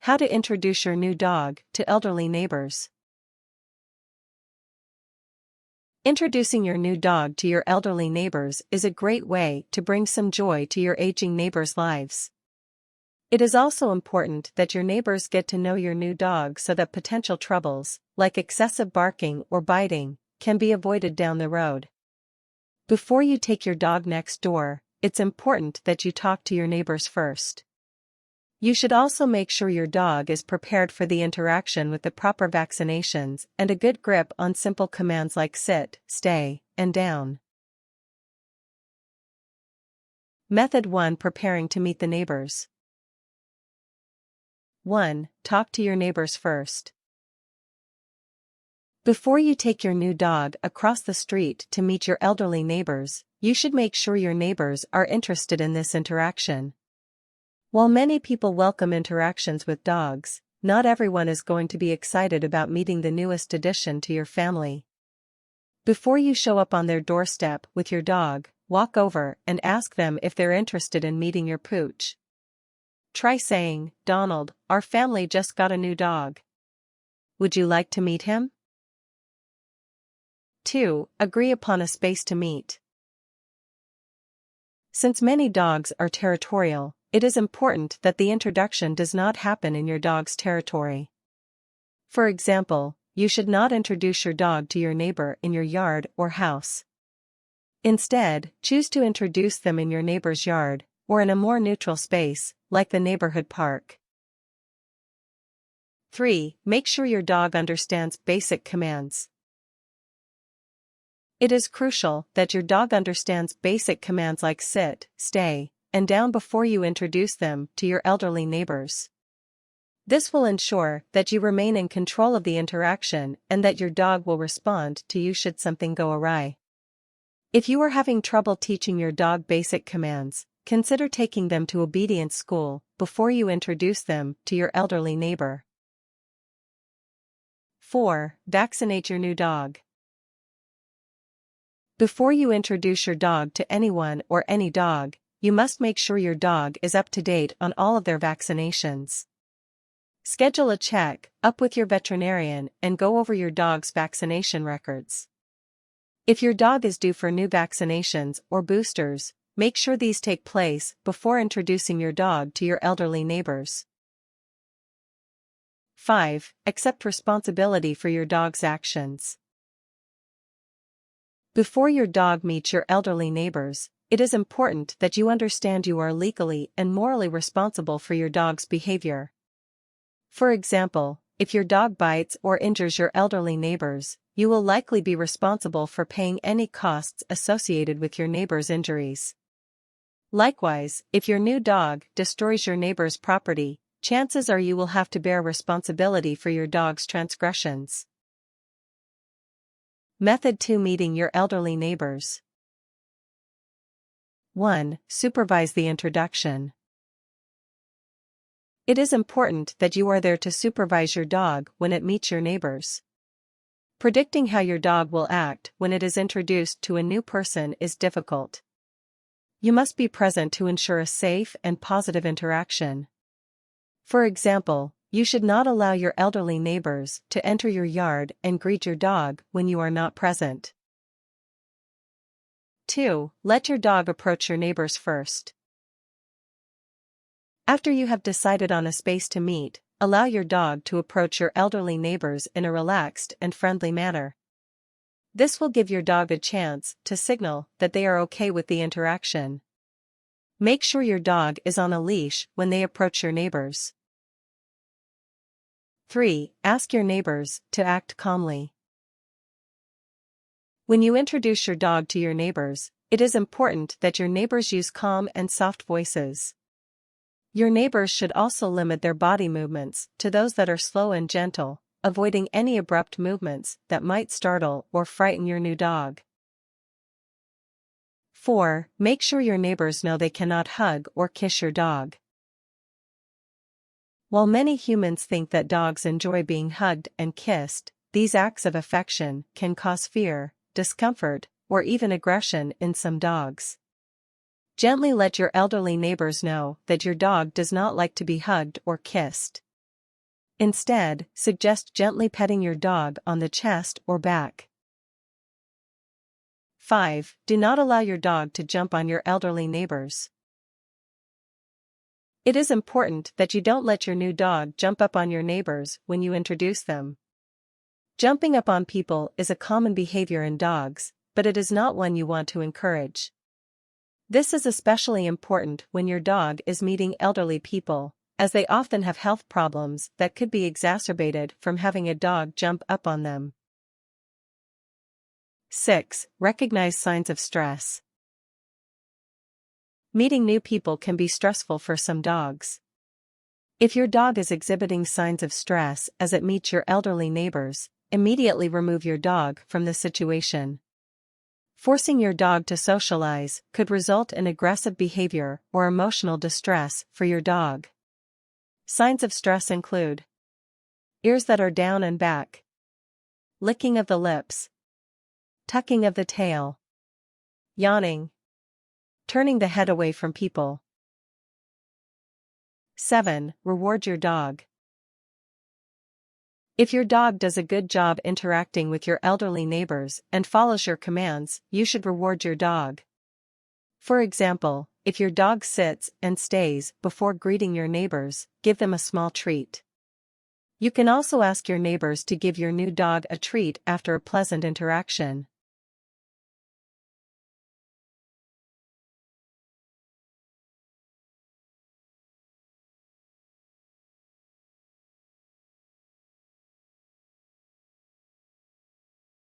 How to introduce your new dog to elderly neighbors. Introducing your new dog to your elderly neighbors is a great way to bring some joy to your aging neighbors' lives. It is also important that your neighbors get to know your new dog so that potential troubles, like excessive barking or biting, can be avoided down the road. Before you take your dog next door, it's important that you talk to your neighbors first. You should also make sure your dog is prepared for the interaction with the proper vaccinations and a good grip on simple commands like sit, stay, and down. Method 1. Preparing to meet the neighbors. 1. Talk to your neighbors first. Before you take your new dog across the street to meet your elderly neighbors, you should make sure your neighbors are interested in this interaction. While many people welcome interactions with dogs, not everyone is going to be excited about meeting the newest addition to your family. Before you show up on their doorstep with your dog, walk over and ask them if they're interested in meeting your pooch. Try saying, "Donald, our family just got a new dog. Would you like to meet him?" 2. Agree upon a space to meet. Since many dogs are territorial, it is important that the introduction does not happen in your dog's territory. For example, you should not introduce your dog to your neighbor in your yard or house. Instead, choose to introduce them in your neighbor's yard, or in a more neutral space, like the neighborhood park. 3. Make sure your dog understands basic commands. It is crucial that your dog understands basic commands like sit, stay, and down before you introduce them to your elderly neighbors. This will ensure that you remain in control of the interaction and that your dog will respond to you should something go awry. If you are having trouble teaching your dog basic commands, consider taking them to obedience school before you introduce them to your elderly neighbor. 4. Vaccinate your new dog. Before you introduce your dog to anyone or any dog, you must make sure your dog is up to date on all of their vaccinations. Schedule a check-up with your veterinarian and go over your dog's vaccination records. If your dog is due for new vaccinations or boosters, make sure these take place before introducing your dog to your elderly neighbors. 5. Accept responsibility for your dog's actions. Before your dog meets your elderly neighbors, it is important that you understand you are legally and morally responsible for your dog's behavior. For example, if your dog bites or injures your elderly neighbors, you will likely be responsible for paying any costs associated with your neighbor's injuries. Likewise, if your new dog destroys your neighbor's property, chances are you will have to bear responsibility for your dog's transgressions. Method 2. Meeting your elderly neighbors. 1. Supervise the introduction. It is important that you are there to supervise your dog when it meets your neighbors. Predicting how your dog will act when it is introduced to a new person is difficult. You must be present to ensure a safe and positive interaction. For example, you should not allow your elderly neighbors to enter your yard and greet your dog when you are not present. 2. Let your dog approach your neighbors first. After you have decided on a space to meet, allow your dog to approach your elderly neighbors in a relaxed and friendly manner. This will give your dog a chance to signal that they are okay with the interaction. Make sure your dog is on a leash when they approach your neighbors. 3. Ask your neighbors to act calmly. When you introduce your dog to your neighbors, it is important that your neighbors use calm and soft voices. Your neighbors should also limit their body movements to those that are slow and gentle, avoiding any abrupt movements that might startle or frighten your new dog. 4. Make sure your neighbors know they cannot hug or kiss your dog. While many humans think that dogs enjoy being hugged and kissed, these acts of affection can cause fear, discomfort, or even aggression in some dogs. Gently let your elderly neighbors know that your dog does not like to be hugged or kissed. Instead, suggest gently petting your dog on the chest or back. 5. Do not allow your dog to jump on your elderly neighbors. It is important that you don't let your new dog jump up on your neighbors when you introduce them. Jumping up on people is a common behavior in dogs, but it is not one you want to encourage. This is especially important when your dog is meeting elderly people, as they often have health problems that could be exacerbated from having a dog jump up on them. 6. Recognize signs of stress. Meeting new people can be stressful for some dogs. If your dog is exhibiting signs of stress as it meets your elderly neighbors, immediately remove your dog from the situation. Forcing your dog to socialize could result in aggressive behavior or emotional distress for your dog. Signs of stress include ears that are down and back, licking of the lips, tucking of the tail, yawning, turning the head away from people. 7. Reward your dog. If your dog does a good job interacting with your elderly neighbors and follows your commands, you should reward your dog. For example, if your dog sits and stays before greeting your neighbors, give them a small treat. You can also ask your neighbors to give your new dog a treat after a pleasant interaction.